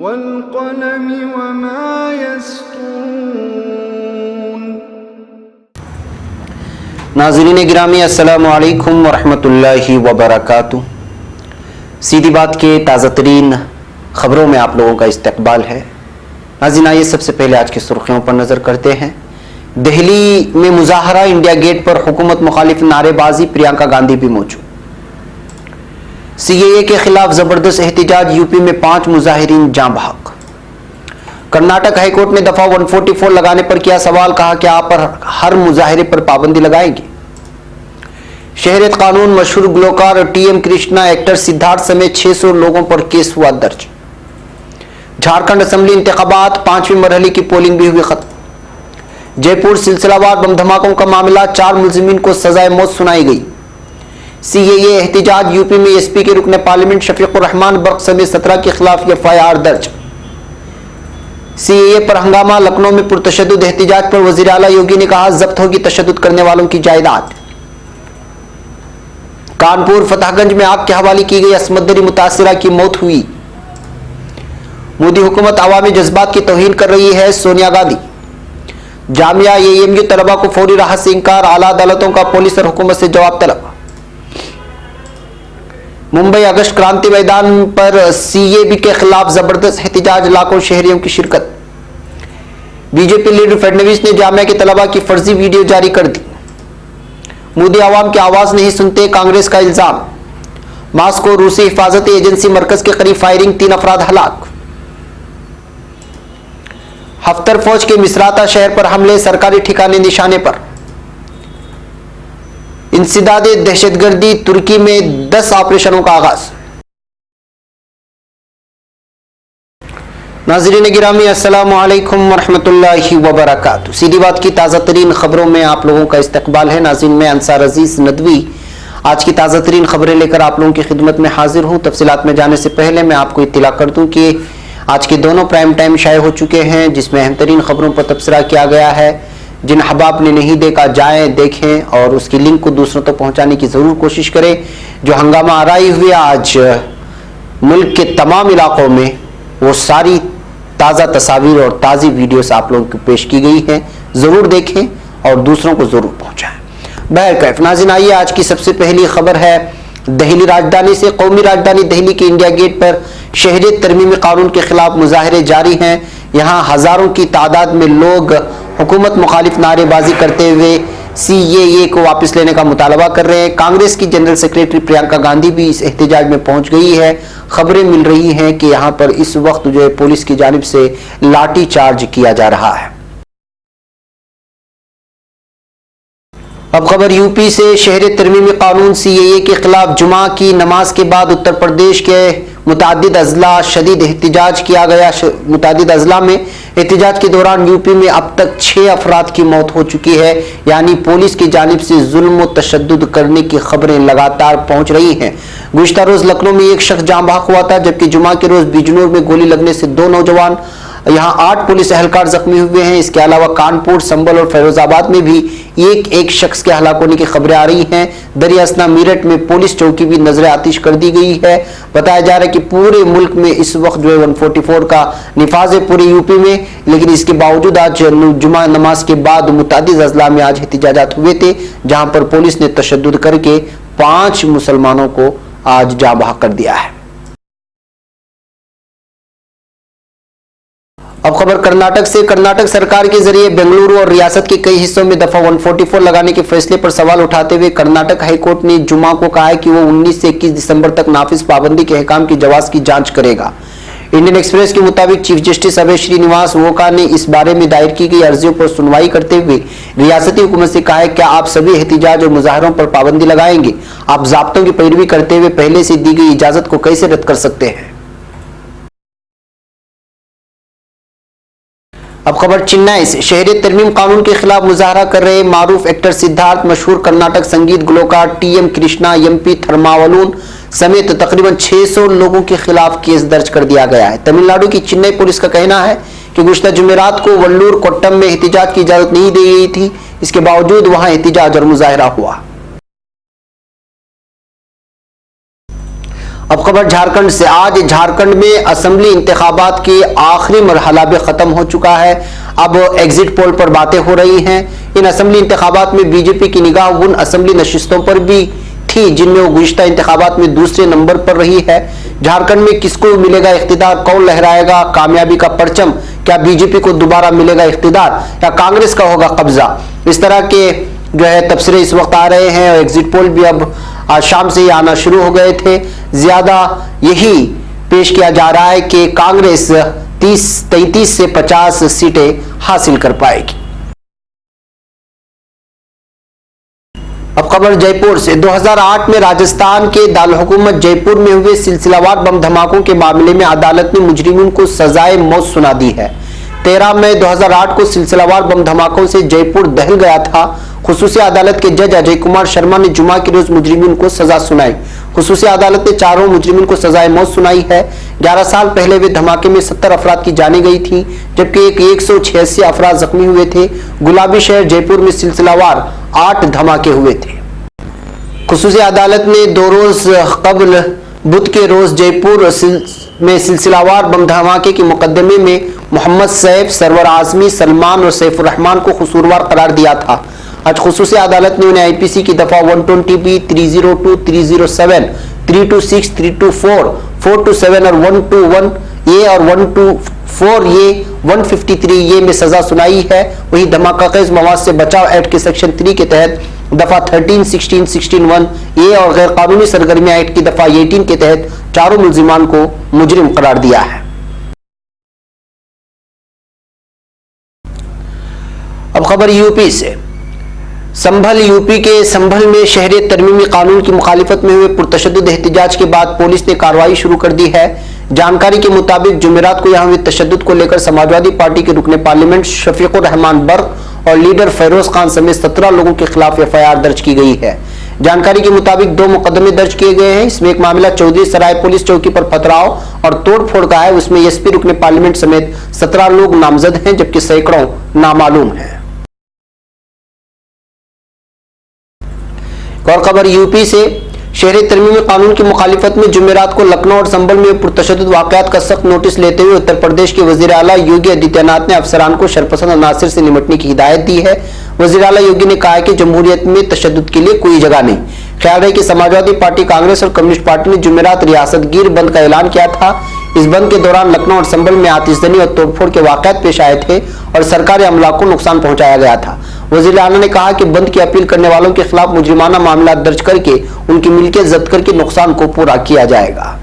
वल्क़लमि वमा यस्तून। नाज़रीन गिरामी अस्सलामु अलैकुम वरहमतुल्लाहि वबरकातुहू। सीधी बात के ताज़ा तरीन खबरों में आप लोगों का इस्तकबाल है। नाज़रीन आइए सबसे पहले आज की सुर्खियों पर नजर करते हैं। दिल्ली में मुजाहरा, इंडिया गेट पर हुकूमत मुखालिफ नारेबाजी, प्रियंका गांधी भी मौजूद। सीएए के खिलाफ जबरदस्त एहतिजाज, यूपी में 5 मुजाहिरीन जाँ बहक। कर्नाटक हाईकोर्ट ने दफा 144 लगाने पर किया सवाल, कहा कि आप पर हर मुजाहिरे पर पाबंदी लगाएंगे। शहरियत कानून, मशहूर गुलकार और टीएम कृष्णा एक्टर सिद्धार्थ समेत 600 लोगों पर केस हुआ दर्ज। झारखंड असेंबली इंतखाबात, 5वें मरहले की पोलिंग भी हुई खत्म। जयपुर सिलसिलावार बम धमाकों का मामला, 4 मुलजिमीन को सजाए मौत सुनाई गई। सीएए एहतिजाज, यूपी में एसपी के रुकने पार्लियामेंट शफीकुर रहमान बर्क समेत 17 के खिलाफ एफआईआर दर्ज। सीएए पर हंगामा, लखनऊ में पुरतशद्दुद एहतिजाज पर वजीर आला योगी ने कहा जब्त होगी तशद्दुद करने वालों की जायदाद। कानपुर फतेहगंज में आग के हवाले की गई असमत मुतासिरा की मौत हुई। मोदी हुकूमत अवामी जज्बात की तौहीन कर रही है, सोनिया गांधी। जामिया एएमयू तलबा को फौरी राहत से इंकार, आला अदालतों का पुलिस और हुकूमत से जवाब तलब। मुंबई अगस्त क्रांति मैदान पर सीएबी के खिलाफ जबरदस्त एहतिजाज, लाखों शहरियों की शिरकत। बीजेपी लीडर फडणवीस ने जामिया के तलबा की फर्जी वीडियो जारी कर दी। मोदी आवाम की आवाज नहीं सुनते, कांग्रेस का इल्जाम। मास्को रूसी हिफाजती एजेंसी मरकज के करीब फायरिंग, 3 अफराद हलाक। हफ्तर फौज के मिसराता शहर पर हमले, सरकारी ठिकाने निशाने पर। इंसदादे दहशतगर्दी, तुर्की में 10 ऑपरेशनों का आगाज। नाज़रीन गिरामी अस्सलामु अलैकुम वरहमतुल्लाहि वबरकातुहू। सीधी बात की ताज़ा तरीन खबरों में आप लोगों का इस्तकबाल है। नाज़रीन मैं अंसार अजीज नदवी आज की ताज़ा तरीन खबरें लेकर आप लोगों की खिदमत में हाजिर हूँ। तफसीलात में जाने से पहले मैं आपको इत्तला कर दूँ कि आज के दोनों प्राइम टाइम शाये हो चुके हैं, जिसमें अहम तरीन खबरों पर तबसरा किया गया है। जिन अहबाब ने नहीं देखा जाएं, देखें और उसकी लिंक को दूसरों तक पहुंचाने की ज़रूर कोशिश करें। जो हंगामा आराई हुए आज मुल्क के तमाम इलाकों में, वो सारी ताज़ा तस्वीर और ताज़ी वीडियोस आप लोगों को पेश की गई हैं, ज़रूर देखें और दूसरों को ज़रूर पहुँचाएँ। बहरकैफ नाज़रीन आइए आज की सबसे पहली खबर है दिल्ली राजधानी से। कौमी राजधानी दिल्ली के इंडिया गेट पर शहरियत तरमीमी कानून के खिलाफ मुजाहरे जारी हैं। यहाँ हजारों की तादाद में लोग हुकूमत मुखालिफ नारेबाजी करते हुए सीएए को वापस लेने का मुतालबा कर रहे हैं। कांग्रेस की जनरल सेक्रेटरी प्रियंका गांधी भी इस एहतिजाज में पहुंच गई है। खबरें मिल रही हैं कि यहाँ पर इस वक्त जो है पुलिस की जानिब से लाठी चार्ज किया जा रहा है। अब खबर यूपी से। शहरियत तरमीमी कानून सीएए के खिलाफ जुमा की नमाज के बाद उत्तर प्रदेश के मुतादिद अजला शदीद एहतिजाज किया गया। मुतादिद अजला में एहतिजाज के दौरान यूपी में अब तक 6 अफराद की मौत हो चुकी है। यानी पुलिस की जानिब से जुल्म व तशद्दुद करने की खबरें लगातार पहुंच रही हैं। गुज़िश्ता रोज लखनऊ में एक शख्स जाँ बहक हुआ था, जबकि जुमा के रोज बिजनौर में गोली लगने से 2 नौजवान, यहाँ 8 पुलिस एहलकार जख्मी हुए हैं। इसके अलावा कानपुर, संभल और फैरोजाबाद में भी एक शख्स के हलाक होने की खबरें आ रही हैं। दरियासना मीरठ में पुलिस चौकी भी नजर आतिश कर दी गई है। बताया जा रहा है कि पूरे मुल्क में इस वक्त जो है 144 का निफाज है पूरे यूपी में, लेकिन इसके बावजूद आज जुमा नमाज के बाद मुतादिद अजला में आज एहतिजाजात हुए थे, जहां पर पुलिस ने तशद्दुद करके 5 मुसलमानों को आज जाँ बहक कर दिया है। अब खबर कर्नाटक से। कर्नाटक सरकार के जरिए बेंगलुरु और रियासत के कई हिस्सों में दफा 144 लगाने के फैसले पर सवाल उठाते हुए कर्नाटक हाईकोर्ट ने जुमा को कहा है कि वो 19 से 21 दिसंबर तक नाफिज पाबंदी के अहकाम की जवाज की जांच करेगा। इंडियन एक्सप्रेस के मुताबिक चीफ जस्टिस अभय श्रीनिवास वोका ने इस बारे में दायर की गई अर्जियों पर सुनवाई करते हुए रियासती हुकूमत से कहा है क्या आप सभी एहतिजाज और मुजाहरों पर पाबंदी लगाएंगे? आप ज़ाब्तों की पैरवी करते हुए पहले से दी गई इजाजत को कैसे रद्द कर सकते हैं? अब खबर चेन्नई से। शहरियत तरमीम कानून के खिलाफ मुजाहरा कर रहे मारूफ एक्टर सिद्धार्थ, मशहूर कर्नाटक संगीत गुलकार टीएम कृष्णा, एमपी थर्मावलून समेत तकरीबन 600 लोगों के खिलाफ केस दर्ज कर दिया गया है। तमिलनाडु की चेन्नई पुलिस का कहना है कि गुज़िश्ता जुमेरात को वल्लूर कोट्टम में एहतिजाज की इजाजत नहीं दी गई थी, इसके बावजूद वहां एहतिजाज और मुजाहरा हुआ। अब खबर झारखंड से। आज झारखंड में असेंबली इंतखाबात के आखिरी मरहला भी खत्म हो चुका है। अब एग्जिट पोल पर बातें हो रही हैं। इन असेंबली इंतखाबात में बीजेपी की निगाह उन असेंबली नशिस्तों पर भी थी जिनमें वो गुज़िश्ता इंतखाबात में दूसरे नंबर पर रही है। झारखंड में किसको मिलेगा इख्तिदार, कौन लहराएगा कामयाबी का परचम, क्या बीजेपी को दोबारा मिलेगा इख्तिदार या कांग्रेस का होगा कब्जा, इस तरह के जो है तबसरे इस वक्त आ रहे हैं। और एग्जिट पोल भी अब आज शाम से ही आना शुरू हो गए थे। ज्यादा यही पेश किया जा रहा है कि कांग्रेस 33 से 50 सीटें हासिल कर पाएगी। अब खबर जयपुर से। 2008 में राजस्थान के दारुल-हुकूमत जयपुर में हुए सिलसिलावार बम धमाकों के मामले में अदालत ने मुजरिमों को सजाए मौत सुना दी है। 13 मई 2008 को सिलसिलावार बम धमाकों से जयपुर दहल गया था। खुसूसी अदालत के जज अजय कुमार शर्मा ने जुमा के रोज मुजरिमों को सजा सुनाई। खुसूसी अदालत ने चारों मुजरिमों को सजाए मौत सुनाई है। 11 साल पहले वे धमाके में 70 अफराद की जाने गई थी, जबकि 186 अफराद जख्मी हुए थे। गुलाबी शहर जयपुर में सिलसिलावार 8 धमाके हुए थे। खुसूसी अदालत ने 2 रोज कबल बुध के रोज जयपुर में सिलसिलावार बम धमाके के मुकदमे में मोहम्मद सैफ, सरवर आजमी, सलमान और सैफुर रहमान को कसूरवार करार दिया था। आज खुसूसी अदालत ने उन्हें आईपीसी की दफा 120B, 302, 307, 326, 324, 427 और 121A और 124A, 153A में सजा सुनाई है। वही धमाका खेज मवाद से बचाव एक्ट के सेक्शन 3 के तहत दफा 13, 16, 16(1)A और गैर कानूनी सरगर्मियां एक्ट की दफा 18 के तहत चारों मुलजिमान को मुजरिम करार दिया है। अब खबर यूपी से। संभल यूपी के संभल में शहरियत तरमीमी कानून की मुखालिफत में हुए पुरतशद्दुद एहतजाज के बाद पुलिस ने कार्रवाई शुरू कर दी है। जानकारी के मुताबिक जुमेरात को यहां हुए तशद्दुद को लेकर समाजवादी पार्टी के रुकने पार्लियामेंट शफीकुर रहमान बर्क और लीडर फेरोज खान समेत 17 लोगों के खिलाफ FIR दर्ज की गई है। जानकारी के मुताबिक 2 मुकदमे दर्ज किए गए हैं। इसमें एक मामला चौधरी सराय पुलिस चौकी पर पथराव और तोड़फोड़ का है। उसमें SP रुकने पार्लियामेंट समेत 17 लोग नामजद हैं, जबकि सैकड़ों नामालूम हैं। और खबर यूपी से। शहरी तरमीमी कानून की मुखालिफत में जुमेरात को लखनऊ और संभल में पुरतशद्दुद वाकयात का सख्त नोटिस लेते हुए उत्तर प्रदेश के वजीर आला योगी आदित्यनाथ ने अफसरान को शरपसंद अनासिर से निपटने की हिदायत दी है। वजीर आला योगी ने कहा है कि जमहूरियत में तशद्दुद के लिए कोई जगह नहीं। ख्याल है कि समाजवादी पार्टी, कांग्रेस और कम्युनिस्ट पार्टी ने जुमेरात रियासतगीर बंद का ऐलान किया था। इस बंद के दौरान लखनऊ और संभल में आतिशबाजी और तोड़फोड़ के वाकयात पेश आए थे और सरकारी अमला को नुकसान पहुंचाया गया था। वजीर आला ने कहा कि बंद की अपील करने वालों के खिलाफ मुजरिमाना मामला दर्ज करके उनकी मिल्कियत जब्त करके नुकसान को पूरा किया जाएगा।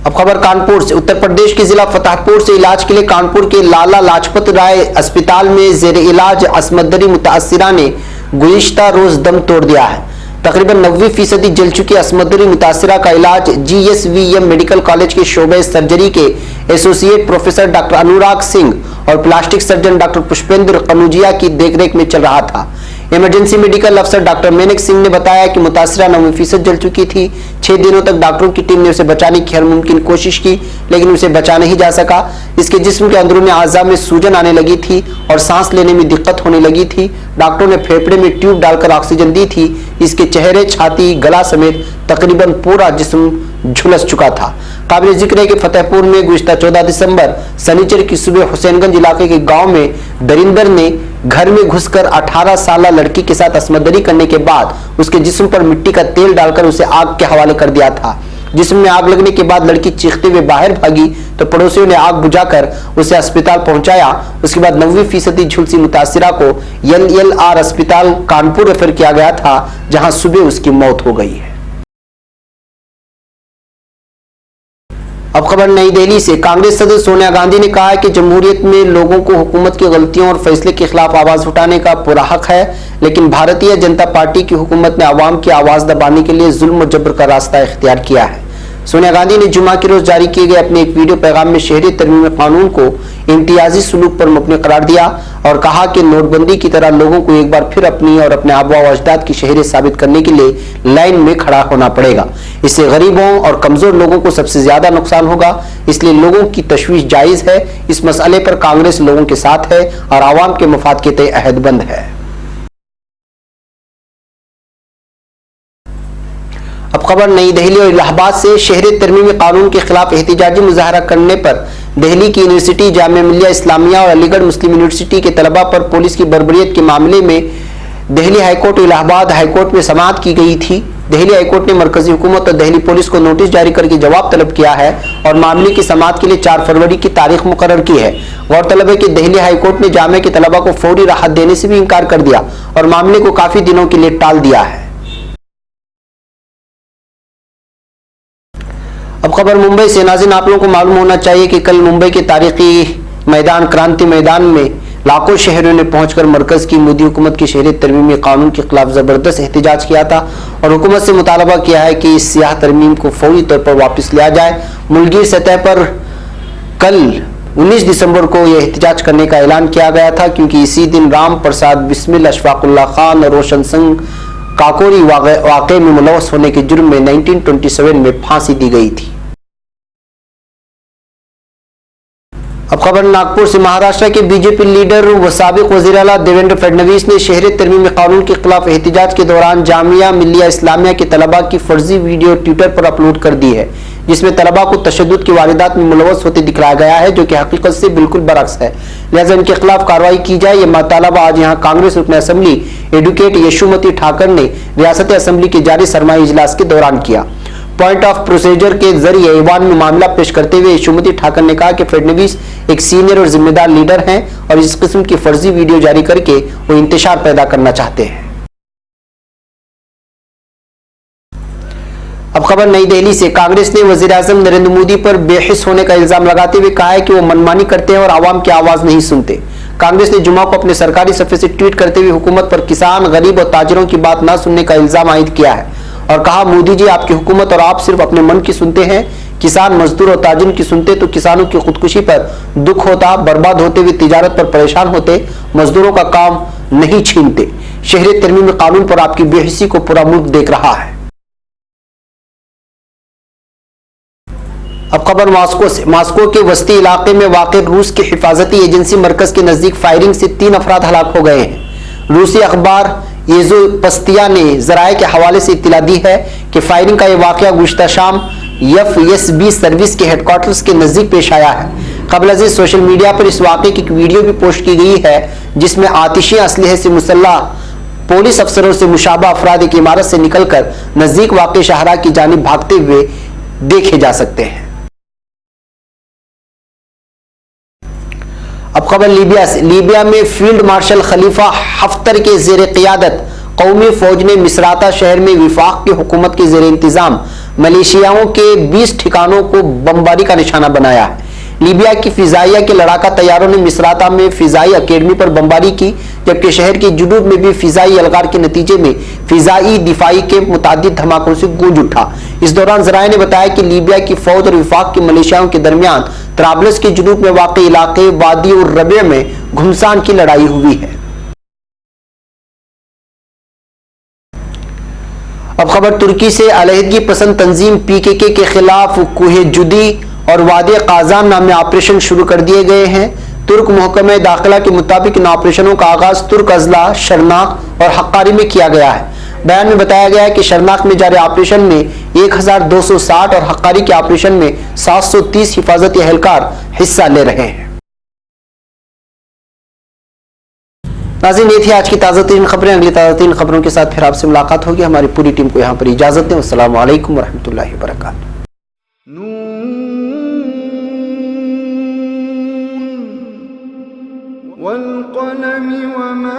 अब खबर कानपुर से। उत्तर प्रदेश के जिला फतेहपुर से इलाज के लिए कानपुर के लाला लाजपत राय अस्पताल में जेर इलाज असमदरी मुतासिरा ने गुज़िश्ता रोज दम तोड़ दिया है। तकरीबन 90% जल चुकी असमदरी मुतासिरा का इलाज GSVM मेडिकल कॉलेज के शोबे सर्जरी के associate professor doctor Anurag Singh और प्लास्टिक सर्जन डॉक्टर पुष्पेंद्र कनूजिया की देखरेख में चल रहा था। इमरजेंसी मेडिकल अफसर डॉक्टर मेनक सिंह ने बताया कि मुतासिरा 90% जल चुकी थी। 6 दिनों तक डॉक्टरों की टीम ने उसे बचाने की हर मुमकिन कोशिश की, लेकिन उसे बचा नहीं जा सका। इसके जिस्म के अंदरूनी आज़ा में सूजन आने लगी थी और सांस लेने में दिक्कत होने लगी थी। डॉक्टरों ने फेफड़े में ट्यूब डालकर ऑक्सीजन दी थी। इसके चेहरे, छाती, गला समेत तकरीबन पूरा जिस्म झुलस चुका था। काबिल जिक्र है कि फतेहपुर में गुज़िश्ता 14 दिसंबर शनिचर की सुबह हुसैनगंज इलाके के गांव में दरिंदर ने घर में घुसकर 18 साल लड़की के साथ असमदरी करने के बाद उसके जिस्म पर मिट्टी का तेल डालकर उसे आग के हवाले कर दिया था। जिस्म में आग लगने के बाद लड़की चीखते हुए बाहर भागी तो पड़ोसियों ने आग बुझाकर उसे अस्पताल पहुंचाया। उसके बाद 90% झुलसी मुतासिरा को LLR अस्पताल कानपुर रेफर किया गया था, जहां सुबह उसकी मौत हो गई है। अब खबर नई दिल्ली से। कांग्रेस सदस्य सोनिया गांधी ने कहा है कि जमहूरियत में लोगों को हुकूमत की गलतियों और फैसले के खिलाफ आवाज उठाने का पूरा हक है, लेकिन भारतीय जनता पार्टी की हुकूमत ने आवाम की आवाज दबाने के लिए जुल्म और जबर का रास्ता इख्तियार किया है। सोनिया गांधी ने जुमा के रोज जारी किए गए अपने एक वीडियो पैगाम में शहरी तरमीमी कानून को इम्तियाजी सुलूक पर मबनी करार दिया और कहा कि नोटबंदी की तरह लोगों को एक बार फिर अपनी और अपने आबा व अजदाद की शहरियत साबित करने के लिए लाइन में खड़ा होना पड़ेगा। इससे गरीबों और कमजोर लोगों को सबसे ज्यादा नुकसान होगा, इसलिए लोगों की तशवीश जायज है। इस मसले पर कांग्रेस लोगों के साथ है और आवाम के मफाद के तय अहदबंद है। खबर नई दिल्ली और इलाहाबाद से। शहरी तरमीमी कानून के खिलाफ एहतिजाजी मुजाहरा करने पर दिल्ली की यूनिवर्सिटी, जामिया मिल्लिया इस्लामिया और अलीगढ़ मुस्लिम यूनिवर्सिटी के तलबा पर पुलिस की बर्बरियत के मामले में दिल्ली हाईकोर्ट और इलाहाबाद हाईकोर्ट में समाअत की गई थी। दिल्ली हाईकोर्ट ने मरकजी हुकूमत और दिल्ली पुलिस को नोटिस जारी करके जवाब तलब किया है और मामले की समाअत के लिए 4 फरवरी की तारीख मुकर्रर की है। गौरतलब है कि दिल्ली हाईकोर्ट ने जामिया के तलबा को फौरी राहत देने से भी इनकार कर दिया और मामले को काफी दिनों के लिए टाल दिया है। अब खबर मुंबई से। नाज़रीन, आप लोगों को मालूम होना चाहिए कि कल मुंबई के तारीखी मैदान क्रांति मैदान में लाखों शहरियों ने पहुंचकर मरकज की मोदी हुकूमत के शहरी तरमीमी कानून के खिलाफ जबरदस्त एहतजाज किया था और हुकूमत से मुतालबा किया है कि इस सियाह तरमीम को फौरी तौर पर वापस लिया जाए। मुल्की सतह पर कल 19 दिसंबर को यह एहतजाज करने का ऐलान किया गया था, क्योंकि इसी दिन राम प्रसाद बिस्मिल, अशफाकुल्ला खान और रोशन सिंह काकोरी वाक़े में मुलव्वस होने के जुर्म में 1927 में फांसी दी गई थी। अब खबर नागपुर से। महाराष्ट्र के बीजेपी लीडर व साबिक वज़ीर आला देवेंद्र फडणवीस ने शहरी तरमीमी कानून के खिलाफ एहतिजाज के दौरान जामिया मिल्लिया इस्लामिया के तलबा की फर्जी वीडियो ट्विटर पर अपलोड कर दी है, जिसमें तलबा को तशद्दुद की वारदात में मुलव्वस होते दिखाया गया है, जो कि हकीकत से बिल्कुल बरअक्स है। लिहाजा इनके खिलाफ कार्रवाई की जाए, यह मुतालबा आज यहाँ कांग्रेस रुकन असेंबली एडवोकेट यशोमती ठाकर ने रियासती असेंबली के जारी सरमाई इजलास के दौरान किया। पॉइंट ऑफ प्रोसीजर के जरिए ईवान में मामला पेश करते हुए यशोमती ठाकर ने कहा कि फडणवीस एक सीनियर और जिम्मेदार लीडर हैं और इस किस्म की फर्जी वीडियो जारी करके वो इंतशार पैदा करना चाहते हैं। अब खबर नई दिल्ली से। कांग्रेस ने वजीर आजम नरेंद्र मोदी पर बेहिस होने का इल्जाम लगाते हुए कहा है कि वो मनमानी करते हैं और आवाम की आवाज नहीं सुनते। कांग्रेस ने जुमा को अपने सरकारी सफे से ट्वीट करते हुए हुकूमत पर किसान, गरीब और ताजिरों की बात न सुनने का इल्जाम आयद किया है और कहा, मोदी जी, आपकी हुकूमत और आप सिर्फ अपने मन की सुनते हैं। किसान, मजदूर और ताजिर की सुनते तो किसानों की खुदकुशी पर दुख होता, बर्बाद होते हुए तिजारत पर परेशान होते, मजदूरों का काम नहीं छीनते। शहरी तरमीमी कानून पर आपकी बेहिसी को पूरा मुल्क देख रहा है। अब खबर मॉस्को से। मॉस्को के वस्ती इलाके में वाक़ रूस की हिफाजती एजेंसी मरकज के नजदीक फायरिंग से 3 अफराद हलाक हो गए हैं। रूसी अखबार येज़ोपस्तिया ने जराए के हवाले से इत्तला दी है कि फायरिंग का यह वाक़या गुज़िश्ता शाम FSB सर्विस के हेडक्वार्टर्स के नजदीक पेश आया है। क़ब्ल अज़ीज़ सोशल मीडिया पर इस वाक़े की एक वीडियो भी पोस्ट की गई है, जिसमें आतिशी असलहे से मुसल्लह पुलिस अफसरों से मुशाबा अफराद एक इमारत से निकलकर नजदीक वाक़ शाहरा की जानिब भागते हुए देखे जा सकते हैं। अब खबर लीबिया से। लीबिया में फील्ड मार्शल खलीफा हफ्तर के जेर क़ियादत कौमी फौज ने मिसराता शहर में विफाक की हुकूमत के जेर इंतजाम मलेशियाओं के 20 ठिकानों को बमबारी का निशाना बनाया है। लीबिया की फिजाइया के लड़ाका तैयारों ने मिसराता में फिजाई अकेडमी पर बमबारी की, जबकि शहर के जुनूब में भी फिजाई अलगार के नतीजे में फिजाई दिफाई के मुतादिद धमाकों से गूंज उठा। इस दौरान जराए ने बताया कि लीबिया की फौज और विफाक के मलेशियाओं के दरमियान त्राबलस के जुनूब में वाक़ इलाके वादी और रबे में घुमसान की लड़ाई हुई है। अब खबर तुर्की से। अलहदगी पसंद तंजीम PKK के खिलाफ कुहे जुदी और वादे काजान नामे ऑपरेशन शुरू कर दिए गए हैं। तुर्क महकमे दाखिला के मुताबिक इन ऑपरेशनों का आगाज तुर्क अजला, शरनाक और हक्कारी में किया गया है। बयान में बताया गया है कि शरनाक में जारी ऑपरेशन में 1260 और हक्कारी के ऑपरेशन में 730 हिफाजती एहलकार हिस्सा ले रहे हैं। नाज़रीन, ये थी आज की ताज़ा तरीन खबरें। अगली ताज़ा तरीन खबरों के साथ फिर आपसे मुलाकात होगी। हमारी पूरी टीम को यहाँ पर इजाजत दें। अस्सलामु अलैकुम वरहमतुल्लाहि वबरकातुहू। वल क़लम वमा